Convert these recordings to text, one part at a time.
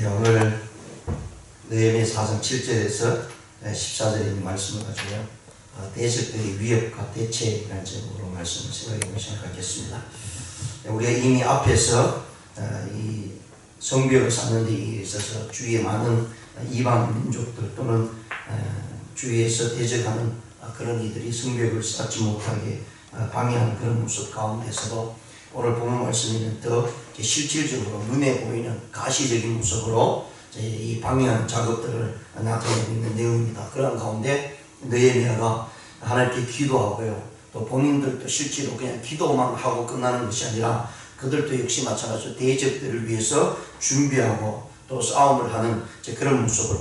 네, 오늘 느헤미야 4장 7절에서 14절에 있는 말씀을 가지고요. 대적들의 위협과 대책이라는 제목으로 말씀을 생각해 보시도록 하겠습니다. 우리가 이미 앞에서 이 성벽을 쌓는 데 있어서 주위에 많은 이방 민족들 또는 주위에서 대적하는 그런 이들이 성벽을 쌓지 못하게 방해하는 그런 모습 가운데서도 오늘 보는 말씀에는 더 실질적으로 눈에 보이는 가시적인 모습으로 이 방해하는 작업들을 나타내고 있는 내용입니다. 그런 가운데 느헤미야가 하나님께 기도하고요. 또 본인들도 실제로 그냥 기도만 하고 끝나는 것이 아니라 그들도 역시 마찬가지로 대적들을 위해서 준비하고 또 싸움을 하는 그런 모습을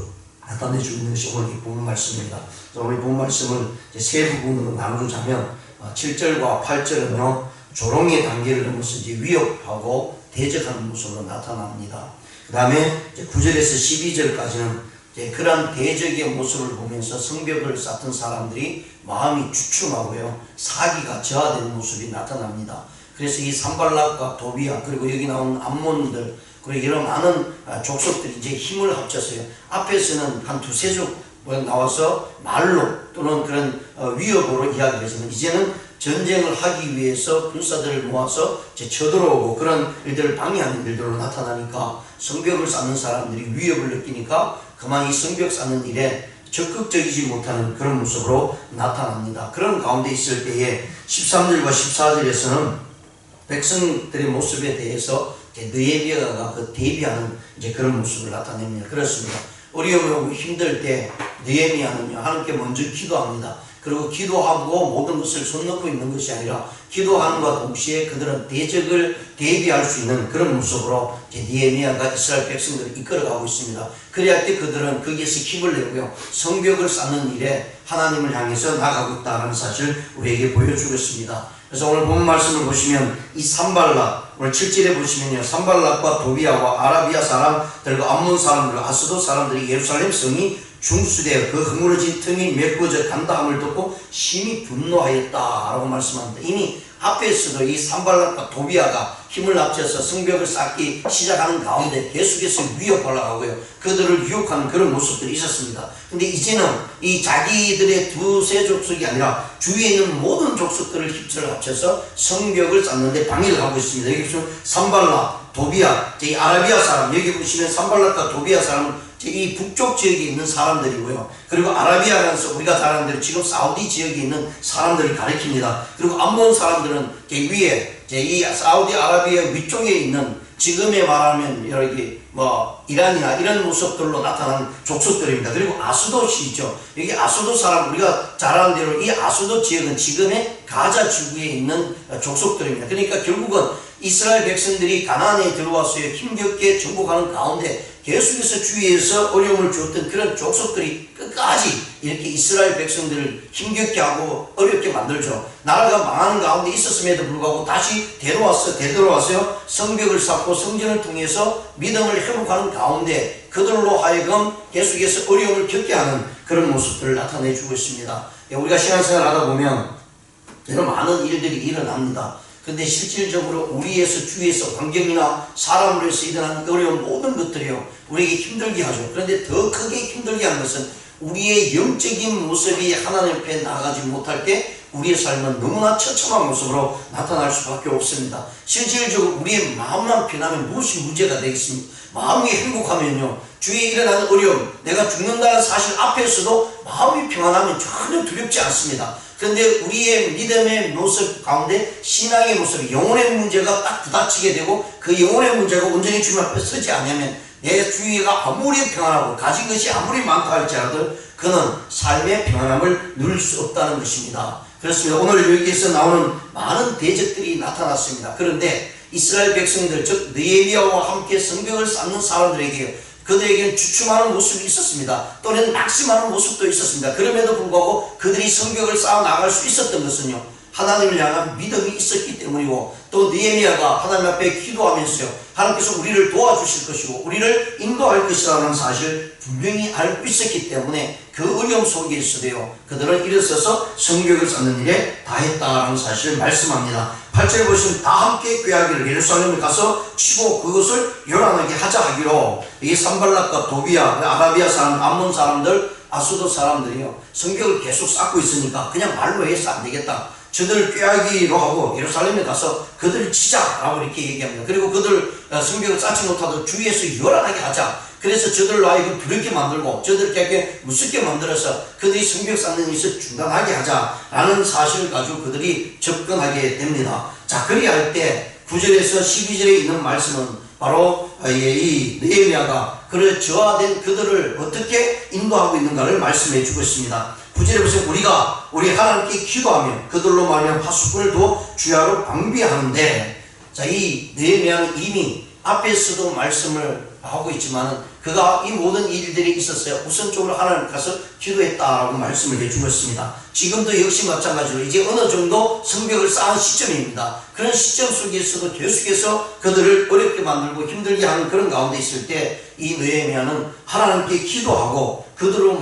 나타내주고 있는 것이 오늘 이 본 말씀입니다. 오늘 본 말씀을 세 부분으로 나누자면 7절과 8절은요. 조롱의 단계를 넘어서 위협하고 대적하는 모습으로 나타납니다. 그 다음에 9절에서 12절까지는 그러한 대적의 모습을 보면서 성벽을 쌓던 사람들이 마음이 주춤하고요. 사기가 저하되는 모습이 나타납니다. 그래서 이 산발락과 도비야 그리고 여기 나온 암몬들 그리고 이런 많은 족속들이 이제 힘을 합쳐서요. 앞에서는 한 두세 족 나와서 말로 또는 그런 위협으로 이야기를 했지만 이제는 전쟁을 하기 위해서 군사들을 모아서 쳐들어오고 그런 일들을 방해하는 일들로 나타나니까 성벽을 쌓는 사람들이 위협을 느끼니까 그만 이 성벽 쌓는 일에 적극적이지 못하는 그런 모습으로 나타납니다. 그런 가운데 있을 때에 13절과 14절에서는 백성들의 모습에 대해서 느헤미야가 그 대비하는 그런 모습을 나타냅니다. 그렇습니다. 어려움이 오고 힘들 때 느헤미야는요 하나님께 먼저 기도합니다. 그리고 기도하고 모든 것을 손 놓고 있는 것이 아니라 기도하는과 동시에 그들은 대적을 대비할 수 있는 그런 모습으로 느헤미야가 이스라엘 백성들을 이끌어가고 있습니다. 그래야 할 때 그들은 거기에서 힘을 내고요. 성벽을 쌓는 일에 하나님을 향해서 나가고 있다는 사실을 우리에게 보여주고 있습니다. 그래서 오늘 본 말씀을 보시면 이 산발락 오늘 7절에 보시면요. 산발락과 도비야와 아라비아 사람들과 암몬 사람들과 아스돗 사람들이 예루살렘 성이 중수되어 그 허물어진 틈이 메꿔져 간다함을 듣고 심히 분노하였다라고 말씀합니다. 이미 앞에서도 이 산발락과 도비야가 힘을 합쳐서 성벽을 쌓기 시작하는 가운데 계속해서 위협하려고 하고요. 그들을 유혹하는 그런 모습들이 있었습니다. 근데 이제는 이 자기들의 두세 족속이 아니라 주위에 있는 모든 족속들을 힘을 합쳐서 성벽을 쌓는데 방해를 하고 있습니다. 여기 보시면 산발락, 도비야, 이 아라비아 사람 여기 보시면 산발락과 도비야 사람은 이 북쪽 지역에 있는 사람들이고요. 그리고 아라비아라서 우리가 잘 아는 대로 지금 사우디 지역에 있는 사람들을 가리킵니다. 그리고 암몬 사람들은 위에 이 사우디 아라비아 위쪽에 있는 지금에 말하면 여기 이란이나 이런 모습들로 나타나는 족속들입니다. 그리고 아스돗이 있죠. 여기 아스돗 사람 우리가 잘 아는 대로 이 아스돗 지역은 지금의 가자 지구에 있는 족속들입니다. 그러니까 결국은 이스라엘 백성들이 가나안에 들어와서 힘겹게 정복하는 가운데 계속해서 주위에서 어려움을 주었던 그런 족속들이 끝까지 이렇게 이스라엘 백성들을 힘겹게 하고 어렵게 만들죠. 나라가 망하는 가운데 있었음에도 불구하고 다시 되돌아와서 성벽을 쌓고 성전을 통해서 믿음을 회복하는 가운데 그들로 하여금 계속해서 어려움을 겪게 하는 그런 모습들을 나타내주고 있습니다. 우리가 신앙생활을 하다 보면 이런 많은 일들이 일어납니다. 근데 실질적으로 우리에서 주위에서 환경이나 사람으로 해서 일어나는 어려운 모든 것들이요 우리에게 힘들게 하죠. 그런데 더 크게 힘들게 하는 것은 우리의 영적인 모습이 하나님 앞에 나아가지 못할 때 우리의 삶은 너무나 처참한 모습으로 나타날 수밖에 없습니다. 실질적으로 우리의 마음만 편하면 무엇이 문제가 되겠습니까? 마음이 행복하면요 주위에 일어나는 어려움 내가 죽는다는 사실 앞에서도 마음이 평안하면 전혀 두렵지 않습니다. 그런데 우리의 믿음의 모습 가운데 신앙의 모습, 영혼의 문제가 딱 부닥치게 되고 그 영혼의 문제가 온전히 주님 앞에 서지 않으면 내 주위가 아무리 평안하고 가진 것이 아무리 많다 할지라도 그는 삶의 평안함을 누릴 수 없다는 것입니다. 그렇습니다. 오늘 여기에서 나오는 많은 대적들이 나타났습니다. 그런데 이스라엘 백성들 즉 느헤미야와 함께 성벽을 쌓는 사람들에게 그들에게는 주춤하는 모습이 있었습니다. 또는 낙심하는 모습도 있었습니다. 그럼에도 불구하고 그들이 성벽을 쌓아 나갈 수 있었던 것은요 하나님을 향한 믿음이 있었기 때문이고 또 느헤미야가 하나님 앞에 기도하면서요, 하나님께서 우리를 도와주실 것이고 우리를 인도할 것이라는 사실을 분명히 알고 있었기 때문에 그 어려움 속에서도요, 그들은 일어서서 성벽을 쌓는 일에 다했다라는 사실을 말씀합니다. 8절에 보시면 다 함께 꾀하기를 예루살렘에 가서 치고 그것을 요란하게 하자 하기로, 이 산발락과 도비야, 아라비아 사람, 암몬 사람들, 아수도 사람들이요, 성벽을 계속 쌓고 있으니까 그냥 말로 해서 안 되겠다. 저들을 꾀하기로 하고 예루살렘에 가서 그들을 치자라고 이렇게 얘기합니다. 그리고 그들 성벽을 쌓지 못하도록 주위에서 요란하게 하자. 그래서 저들로 하여금 두렵게 만들고 저들에게 무섭게 만들어서 그들이 성벽 쌓는 것을 중단하게 하자라는 사실을 가지고 그들이 접근하게 됩니다. 자, 그리할 때 9절에서 12절에 있는 말씀은 바로 이 느헤미야가 그 저하된 그들을 어떻게 인도하고 있는가를 말씀해 주고 있습니다. 9절에 보시면 우리 하나님께 기도하며 그들로 말하면 파수꾼을 두어 주야로 방비하는데, 자, 이 느헤미야는 이미 앞에서도 말씀을 하고 있지만 그가 이 모든 일들이 있었어요. 우선적으로 하나님 가서 기도했다라고 말씀을 해주고 있습니다. 지금도 역시 마찬가지로 이제 어느 정도 성벽을 쌓은 시점입니다. 그런 시점 속에서도 계속해서 그들을 어렵게 만들고 힘들게 하는 그런 가운데 있을 때 이 느헤미야는 하나님께 기도하고 그들을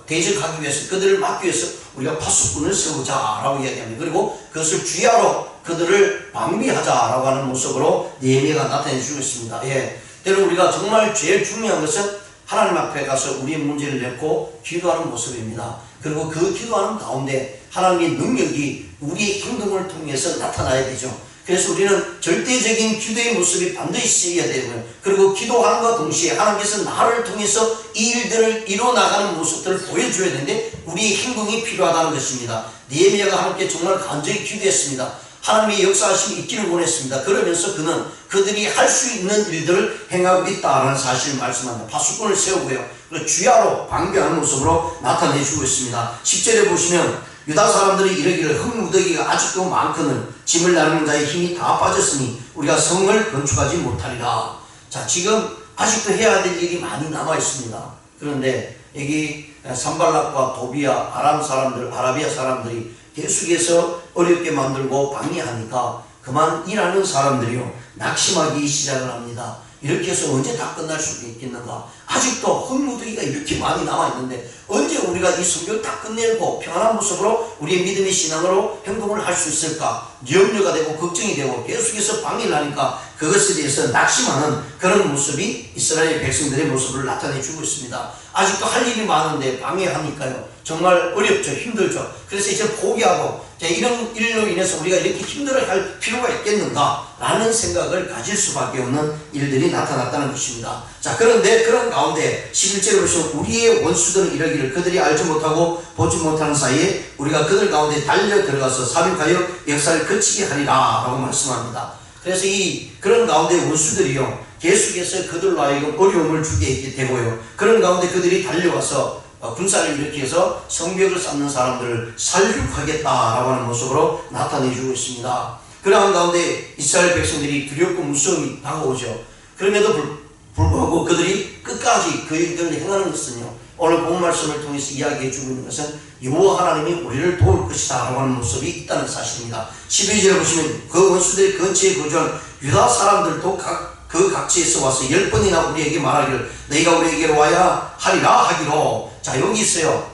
대적하기 위해서, 그들을 막기 위해서 우리가 파수꾼을 세우자라고 이야기합니다. 그리고 그것을 주야로 그들을 방비하자라고 하는 모습으로 느헤미야가 나타내 주고 있습니다. 예. 때로 우리가 정말 제일 중요한 것은 하나님 앞에 가서 우리의 문제를 내고 기도하는 모습입니다. 그리고 그 기도하는 가운데 하나님의 능력이 우리의 행동을 통해서 나타나야 되죠. 그래서 우리는 절대적인 기도의 모습이 반드시 있어야 되고요. 그리고 기도함과 동시에 하나님께서 나를 통해서 이 일들을 이뤄나가는 모습들을 보여줘야 되는데 우리의 행동이 필요하다는 것입니다. 느헤미야가 하나님께 정말 간절히 기도했습니다. 하나님의 역사하심이 있기를 원했습니다. 그러면서 그는 그들이 할 수 있는 일들을 행하고 있다는 사실을 말씀합니다. 파수꾼을 세우고요, 그리고 주야로 방비하는 모습으로 나타내주고 있습니다. 10절에 보시면 유다 사람들이 이르기를 흙무더기가 아직도 많거늘 짐을 나르는 자의 힘이 다 빠졌으니 우리가 성을 건축하지 못하리라. 자, 지금 아직도 해야 될 일이 많이 남아 있습니다. 그런데 여기 산발락과 도비야, 아라비아 사람들이 계속해서 어렵게 만들고 방해하니까 그만 일하는 사람들이요, 낙심하기 시작을 합니다. 이렇게 해서 언제 다 끝날 수 있겠는가? 아직도 흙무더기가 이렇게 많이 남아있는데 언제 우리가 이 성벽을 다 끝내고 평안한 모습으로 우리의 믿음의 신앙으로 행동을 할 수 있을까? 염려가 되고 걱정이 되고 계속해서 방해를 하니까 그것에 대해서 낙심하는 그런 모습이 이스라엘 백성들의 모습을 나타내주고 있습니다. 아직도 할 일이 많은데 방해하니까요, 정말 어렵죠. 힘들죠. 그래서 이제 포기하고 이런 일로 인해서 우리가 이렇게 힘들어할 필요가 있겠는가 라는 생각을 가질 수밖에 없는 일들이 나타났다는 것입니다. 자, 그런데 그런 가운데 11절에 보시면 우리의 원수들은 이러기를 그들이 알지 못하고 보지 못하는 사이에 우리가 그들 가운데 달려 들어가서 삽입하여 역사를 거치게 하리라 라고 말씀합니다. 그래서 그런 가운데 원수들이요, 계속해서 그들로 하여금 어려움을 주게 되고요, 그런 가운데 그들이 달려와서 군사를 일으켜서 성벽을 쌓는 사람들을 살육하겠다라고 하는 모습으로 나타내주고 있습니다. 그러한 가운데 이스라엘 백성들이 두렵고 무서움이 다가오죠. 그럼에도 불구하고 그들이 끝까지 그 일들을 행하는 것은요, 오늘 본 말씀을 통해서 이야기해주고 있는 것은 여호와 하나님이 우리를 도울 것이다 라고 하는 모습이 있다는 사실입니다. 12절에 보시면 그 원수들의 근처에 거주한 유다 사람들도 그 각지에서 와서 10번이나 우리에게 말하기를 너희가 우리에게로 와야 하리라 하기로. 자, 여기 있어요.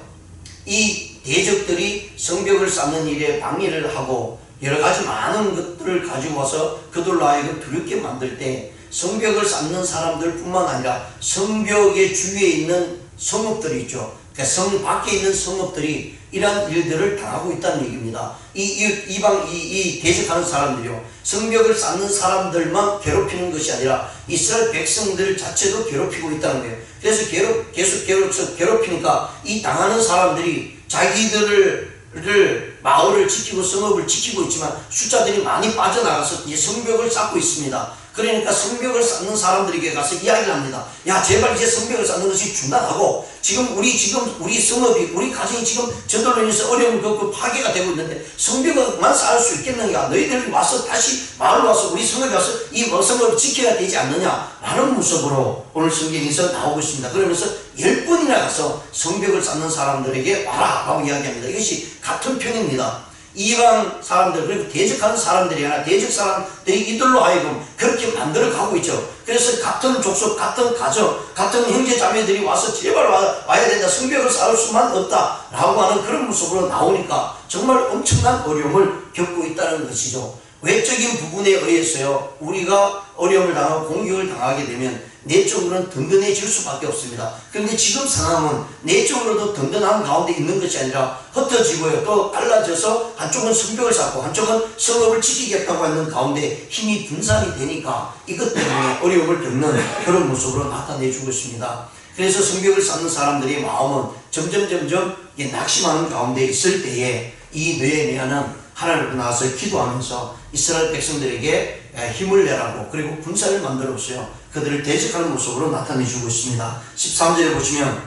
이 대적들이 성벽을 쌓는 일에 방해를 하고 여러가지 많은 것들을 가지고 와서 그들로 하여금 두렵게 만들 때 성벽을 쌓는 사람들 뿐만 아니라 성벽의 주위에 있는 성읍들이 있죠. 그러니까 성 밖에 있는 성읍들이 이러한 일들을 당하고 있다는 얘기입니다. 이 대적하는 사람들이요, 성벽을 쌓는 사람들만 괴롭히는 것이 아니라 이스라엘 백성들 자체도 괴롭히고 있다는 거예요. 그래서 계속 괴롭히니까 이 당하는 사람들이 자기들을 마을을 지키고 성읍을 지키고 있지만 숫자들이 많이 빠져나가서 이제 성벽을 쌓고 있습니다. 그러니까 성벽을 쌓는 사람들에게 가서 이야기를 합니다. 야, 제발 이제 성벽을 쌓는 것이 중단하고 우리 성읍이, 우리 가정이 지금 저들로 인해서 어려움을 겪고 파괴가 되고 있는데 성벽만 쌓을 수 있겠느냐? 너희들이 와서 다시 마을로 와서 우리 성읍에 와서 이 성읍을 지켜야 되지 않느냐? 라는 모습으로 오늘 성경에서 나오고 있습니다. 그러면서 10번이나 가서 성벽을 쌓는 사람들에게 와라 라고 이야기합니다. 이것이 같은 편입니다. 이방 사람들, 그리고 대적하는 사람들이 아니라 대적 사람들이 이들로 하여금 그렇게 만들어 가고 있죠. 그래서 같은 족속, 같은 가정, 같은 형제 자매들이 와서 제발 와야 된다, 성벽을 쌓을 수만 없다 라고 하는 그런 모습으로 나오니까 정말 엄청난 어려움을 겪고 있다는 것이죠. 외적인 부분에 의해서요, 우리가 어려움을 당하고 공격을 당하게 되면 내적으로는 든든해질 수밖에 없습니다. 그런데 지금 상황은 내적으로도 든든한 가운데 있는 것이 아니라 흩어지고요, 또 갈라져서 한쪽은 성벽을 쌓고 한쪽은 성읍을 지키겠다고 하는 가운데 힘이 분산이 되니까 이것 때문에 어려움을 겪는 그런 모습으로 나타내주고 있습니다. 그래서 성벽을 쌓는 사람들의 마음은 점점 낙심하는 가운데 있을 때에 이 느헤미야는 하나님께 나와서 기도하면서 이스라엘 백성들에게 힘을 내라고, 그리고 군사를 만들었어요. 그들을 대적하는 모습으로 나타내주고 있습니다. 13절에 보시면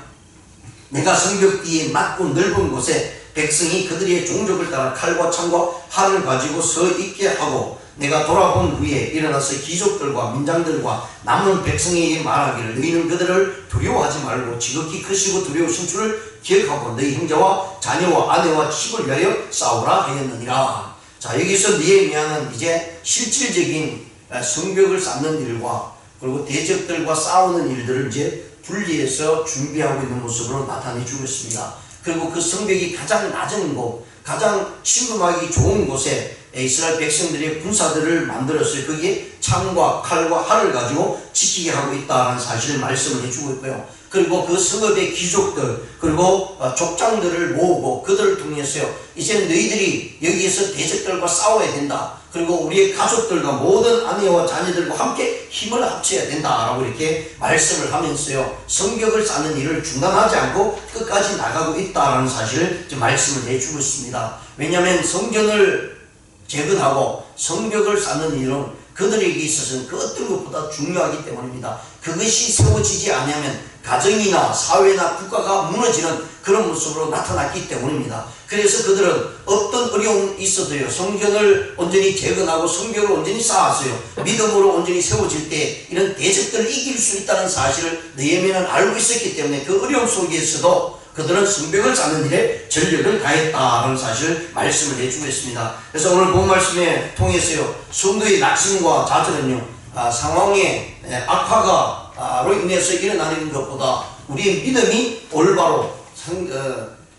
내가 성벽 뒤에 낮고 넓은 곳에 백성이 그들의 종족을 따라 칼과 창과 활을 가지고 서 있게 하고, 내가 돌아본 후에 일어나서 귀족들과 민장들과 남은 백성에게 말하기를 너희는 그들을 두려워하지 말고 지극히 크시고 두려우신 줄을 기억하고 너희 형제와 자녀와 아내와 집을 위하여 싸우라 하였느니라. 자, 여기서 느헤미야는 이제 실질적인 성벽을 쌓는 일과 그리고 대적들과 싸우는 일들을 이제 분리해서 준비하고 있는 모습으로 나타내주고 있습니다. 그리고 그 성벽이 가장 낮은 곳, 가장 침범하기 좋은 곳에 이스라엘 백성들의 군사들을 만들었어요. 거기에 창과 칼과 활을 가지고 지키게 하고 있다는 사실을 말씀을 해주고 있고요. 그리고 그 성읍의 귀족들, 그리고 족장들을 모으고 그들을 통해서요, 이제 너희들이 여기에서 대적들과 싸워야 된다, 그리고 우리의 가족들과 모든 아내와 자녀들과 함께 힘을 합쳐야 된다라고 이렇게 말씀을 하면서요, 성벽을 쌓는 일을 중단하지 않고 끝까지 나가고 있다라는 사실을 말씀을 해주고 있습니다. 왜냐하면 성전을 재건하고 성벽을 쌓는 일은 그들에게 있어서는 그 어떤 것보다 중요하기 때문입니다. 그것이 세워지지 않으면 가정이나 사회나 국가가 무너지는 그런 모습으로 나타났기 때문입니다. 그래서 그들은 어떤 어려움이 있어도요, 성전을 온전히 재건하고 성벽을 온전히 쌓았어요. 믿음으로 온전히 세워질 때 이런 대적들을 이길 수 있다는 사실을 느헤미야는 알고 있었기 때문에 그 어려움 속에서도 그들은 성벽을 쌓는 일에 전력을 다했다는 사실을 말씀을 해주고 있습니다. 그래서 오늘 본 말씀에 통해서요, 성도의 낙심과 좌절은요, 상황의 악화로 인해서 일어나는 것보다 우리의 믿음이 올바로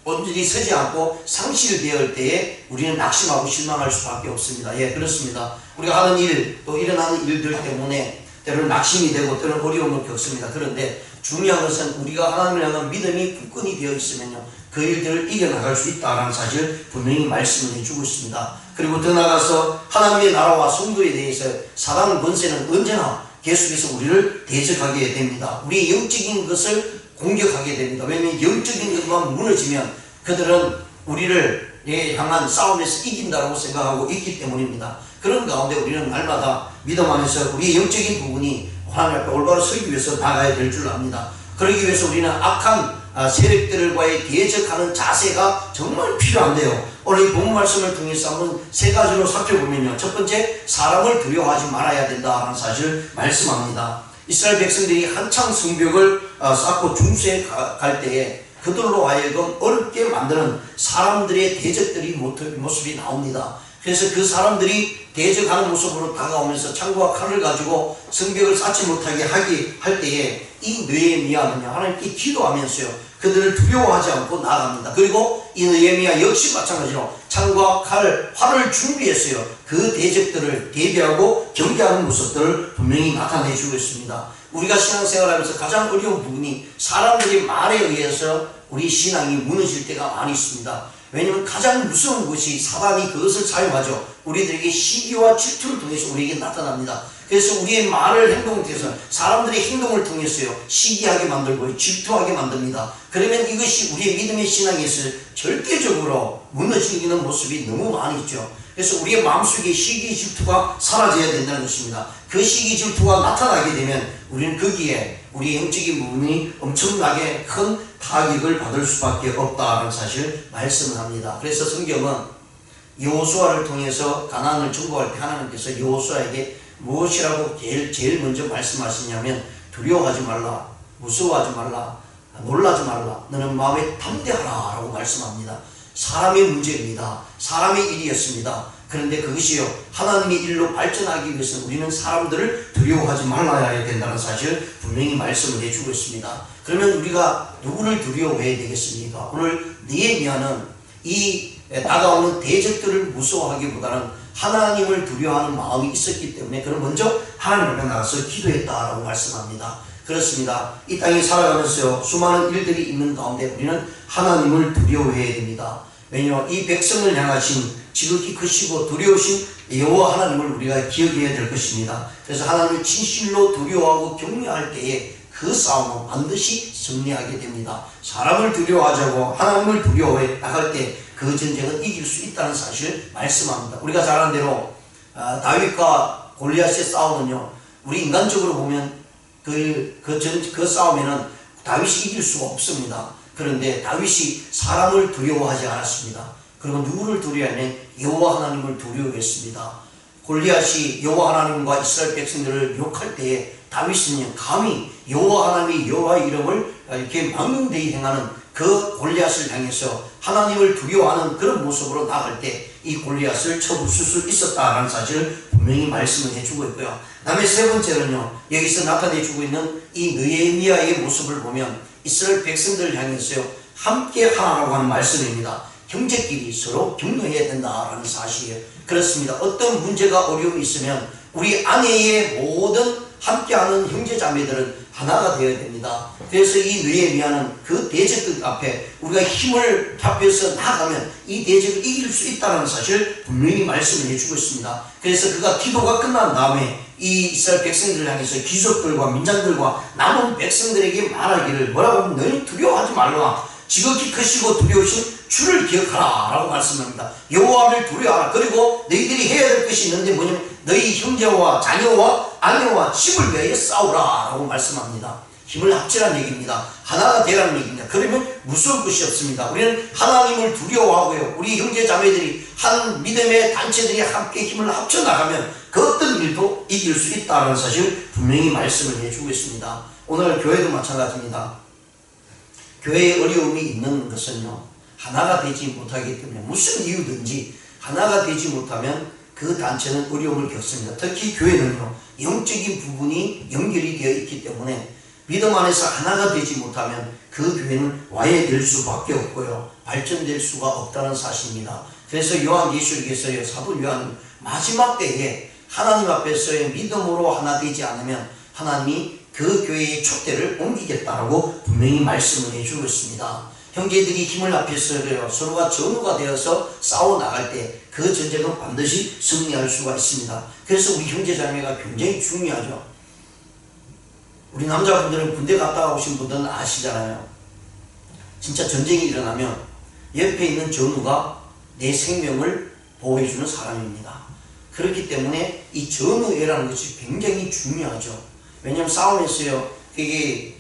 온전히 서지 않고 상실되어 때에 우리는 낙심하고 실망할 수밖에 없습니다. 예, 그렇습니다. 우리가 하는 일, 또 일어나는 일들 때문에 때로는 낙심이 되고 때로는 어려움을 겪습니다. 그런데 중요한 것은 우리가 하나님을 향한 믿음이 굳건히 되어 있으면요, 그 일들을 이겨나갈 수 있다는 사실을 분명히 말씀을 해주고 있습니다. 그리고 더 나아가서 하나님의 나라와 성도에 대해서 사단 권세는 언제나 계속해서 우리를 대적하게 됩니다. 우리의 영적인 것을 공격하게 됩니다. 왜냐하면 영적인 것만 무너지면 그들은 우리를 향한 싸움에서 이긴다고 생각하고 있기 때문입니다. 그런 가운데 우리는 날마다 믿음 안에서 우리의 영적인 부분이 하나님 앞에 올바로 서기 위해서 나가야 될 줄 압니다. 그러기 위해서 우리는 악한 세력들과의 대적하는 자세가 정말 필요한데요, 오늘 이 본 말씀을 통해서 한번 세 가지로 살펴보면요, 첫 번째, 사람을 두려워하지 말아야 된다는 사실을 말씀합니다. 이스라엘 백성들이 한창 성벽을 쌓고 중수에 갈 때에 그들로 하여금 어렵게 만드는 사람들의 대적들이 모습이 나옵니다. 그래서 그 사람들이 대적하는 모습으로 다가오면서 창과 칼을 가지고 성벽을 쌓지 못하게 할 때에 이 느헤미야는요, 하나님께 기도하면서요, 그들을 두려워하지 않고 나아갑니다. 그리고 이 느헤미야 역시 마찬가지로 창과 칼, 활을 준비했어요. 그 대적들을 대비하고 경계하는 모습들을 분명히 나타내주고 있습니다. 우리가 신앙생활하면서 가장 어려운 부분이 사람들의 말에 의해서 우리 신앙이 무너질 때가 많이 있습니다. 왜냐하면 가장 무서운 것이 사단이 그것을 사용하죠. 우리들에게 시기와 질투를 통해서 우리에게 나타납니다. 그래서 우리의 말을 행동을 통해서 사람들의 행동을 통해서요, 시기하게 만들고 질투하게 만듭니다. 그러면 이것이 우리의 믿음의 신앙에서 절대적으로 무너지는 모습이 너무 많이 있죠. 그래서 우리의 마음속에 시기 질투가 사라져야 된다는 것입니다. 그 시기 질투가 나타나게 되면 우리는 거기에 우리 영적인 부분이 엄청나게 큰 타격을 받을 수밖에 없다는 사실을 말씀을 합니다. 그래서 성경은 여호수아를 통해서 가나안을 정복할 때 하나님께서 여호수아에게 무엇이라고 제일 먼저 말씀하시냐면, 두려워하지 말라, 무서워하지 말라, 놀라지 말라, 너는 마음에 담대하라 라고 말씀합니다. 사람의 문제입니다. 사람의 일이었습니다. 그런데 그것이요, 하나님의 일로 발전하기 위해서는 우리는 사람들을 두려워하지 말아야 된다는 사실을 분명히 말씀을 해주고 있습니다. 그러면 우리가 누구를 두려워해야 되겠습니까? 오늘 느헤미야는 이 다가오는 대적들을 무서워하기보다는 하나님을 두려워하는 마음이 있었기 때문에 그는 먼저 하나님 앞에 나가서 기도했다라고 말씀합니다. 그렇습니다. 이 땅에 살아가면서 수많은 일들이 있는 가운데 우리는 하나님을 두려워해야 됩니다. 왜냐하면 이 백성을 향하신 지극히 크시고 두려우신 여호와 하나님을 우리가 기억해야 될 것입니다. 그래서 하나님을 진실로 두려워하고 경외할 때에 그 싸움은 반드시 승리하게 됩니다. 사람을 두려워하자고 하나님을 두려워해 나갈 때 그 전쟁은 이길 수 있다는 사실을 말씀합니다. 우리가 잘 아는 대로 다윗과 골리앗의 싸움은요, 우리 인간적으로 보면 그 싸움에는 다윗이 이길 수가 없습니다. 그런데 다윗이 사람을 두려워하지 않았습니다. 그리고 누구를 두려워하냐면 여호와 하나님을 두려워했습니다. 골리앗이 여호와 하나님과 이스라엘 백성들을 욕할 때에 다윗은 감히 여호와 하나님이 여호와의 이름을 이렇게 망령되이 행하는 그 골리앗을 향해서 하나님을 두려워하는 그런 모습으로 나갈 때 이 골리앗을 쳐부술 수 있었다라는 사실을 분명히 말씀을 해주고 있고요. 그 다음에 세 번째는요, 여기서 나타내주고 있는 이 느헤미야의 모습을 보면 이스라엘 백성들을 향해서요, 함께 하나라고 하는 말씀입니다. 형제끼리 서로 격려해야 된다라는 사실이에요. 그렇습니다. 어떤 문제가 어려움이 있으면 우리 안에의 모든 함께하는 형제자매들은 하나가 되어야 됩니다. 그래서 이 느헤미야는 그 대적들 앞에 우리가 힘을 합해서 나가면 이 대적을 이길 수 있다는 사실을 분명히 말씀을 해주고 있습니다. 그래서 그가 기도가 끝난 다음에 이 이스라엘 백성들을 향해서 귀족들과 민장들과 남은 백성들에게 말하기를 뭐라고 하면 너희 두려워하지 말라. 지극히 크시고 두려우신 주를 기억하라 라고 말씀합니다. 여호와를 두려워하라. 그리고 너희들이 해야 될 것이 있는데 뭐냐면 너희 형제와 자녀와 아내와 집을 위하여 싸우라 라고 말씀합니다. 힘을 합치라는 얘기입니다. 하나가 되라는 얘기입니다. 그러면 무서울 것이 없습니다. 우리는 하나님을 두려워하고요, 우리 형제 자매들이 한 믿음의 단체들이 함께 힘을 합쳐 나가면 그 어떤 일도 이길 수 있다는 사실을 분명히 말씀을 해주고 있습니다. 오늘 교회도 마찬가지입니다. 교회에 어려움이 있는 것은요, 하나가 되지 못하기 때문에 무슨 이유든지 하나가 되지 못하면 그 단체는 어려움을 겪습니다. 특히 교회는요, 영적인 부분이 연결이 되어 있기 때문에 믿음 안에서 하나가 되지 못하면 그 교회는 와해될 수밖에 없고요, 발전될 수가 없다는 사실입니다. 그래서 요한계시록에서요, 사도 요한은 마지막 때에 하나님 앞에서의 믿음으로 하나 되지 않으면 하나님이 그 교회의 촛대를 옮기겠다라고 분명히 말씀을 해주고 있습니다. 형제들이 힘을 합해서 서로가 전우가 되어서 싸워 나갈 때 그 전쟁은 반드시 승리할 수가 있습니다. 그래서 우리 형제자매가 굉장히 중요하죠. 우리 남자분들은 군대 갔다 오신 분들은 아시잖아요. 진짜 전쟁이 일어나면 옆에 있는 전우가 내 생명을 보호해주는 사람입니다. 그렇기 때문에 이 전우애라는 것이 굉장히 중요하죠. 왜냐하면 싸움에서요, 그게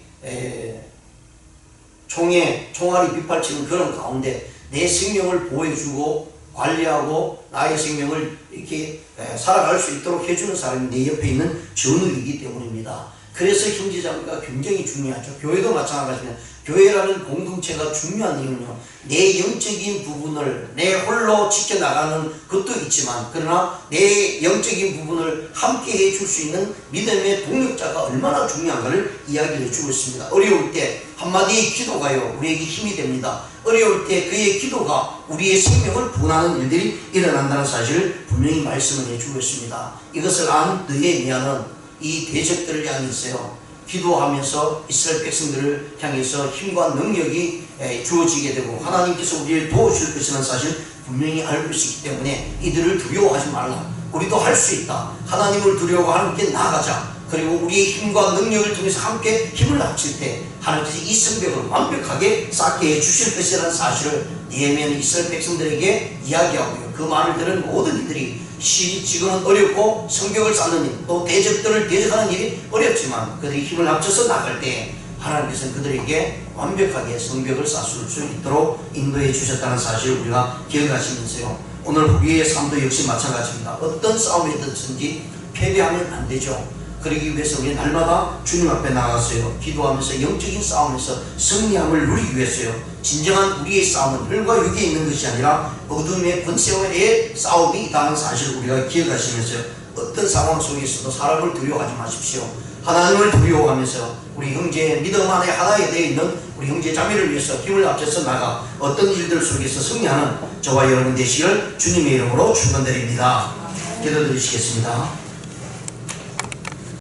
총알이 빗발치는 그런 가운데 내 생명을 보호해주고 관리하고 나의 생명을 이렇게 살아갈 수 있도록 해주는 사람이 내 옆에 있는 전우이기 때문입니다. 그래서 형제자매가 굉장히 중요하죠. 교회도 마찬가지입니다. 교회라는 공동체가 중요한 이유는요, 내 영적인 부분을 내 홀로 지켜나가는 것도 있지만 그러나 내 영적인 부분을 함께 해줄 수 있는 믿음의 동력자가 얼마나 중요한가를 이야기를 해주고 있습니다. 어려울 때 한마디의 기도가요, 우리에게 힘이 됩니다. 어려울 때 그의 기도가 우리의 생명을 구원하는 일들이 일어난다는 사실을 분명히 말씀을 해주고 있습니다. 이것을 안 느헤미야는 이 대적들을 향해서요, 기도하면서 이스라엘 백성들을 향해서 힘과 능력이 주어지게 되고 하나님께서 우리를 도우실 것이라는 사실 분명히 알고 있기 때문에 이들을 두려워하지 말라. 우리도 할 수 있다. 하나님을 두려워하고 함께 나아가자. 그리고 우리의 힘과 능력을 통해서 함께 힘을 합칠 때 하나님께서 이 성벽을 완벽하게 쌓게 해주실 것이라는 사실을 느헤미야는 이스라엘 백성들에게 이야기하고요, 그 말을 들은 모든 이들이 지금은 어렵고 성벽을 쌓는 일, 또 대적들을 대적하는 일이 어렵지만 그들이 힘을 합쳐서 나갈 때 하나님께서는 그들에게 완벽하게 성벽을 쌓을 수 있도록 인도해 주셨다는 사실을 우리가 기억하시면서요, 오늘 우리의 삶도 역시 마찬가지입니다. 어떤 싸움이든지 패배하면 안 되죠. 그러기 위해서 우리 날마다 주님 앞에 나가서요, 기도하면서 영적인 싸움에서 승리함을 누리기 위해서요, 진정한 우리의 싸움은 혈과 육에 있는 것이 아니라 어둠의 권세와의 싸움이라는 사실을 우리가 기억하시면서요, 어떤 상황 속에서도 사람을 두려워하지 마십시오. 하나님을 두려워하면서 우리 형제의 믿음 안에 하나가 되어 있는 우리 형제 자매를 위해서 힘을 합쳐서 나가 어떤 일들 속에서 승리하는 저와 여러분 되시기를 주님의 이름으로 축원드립니다. 기도드리시겠습니다.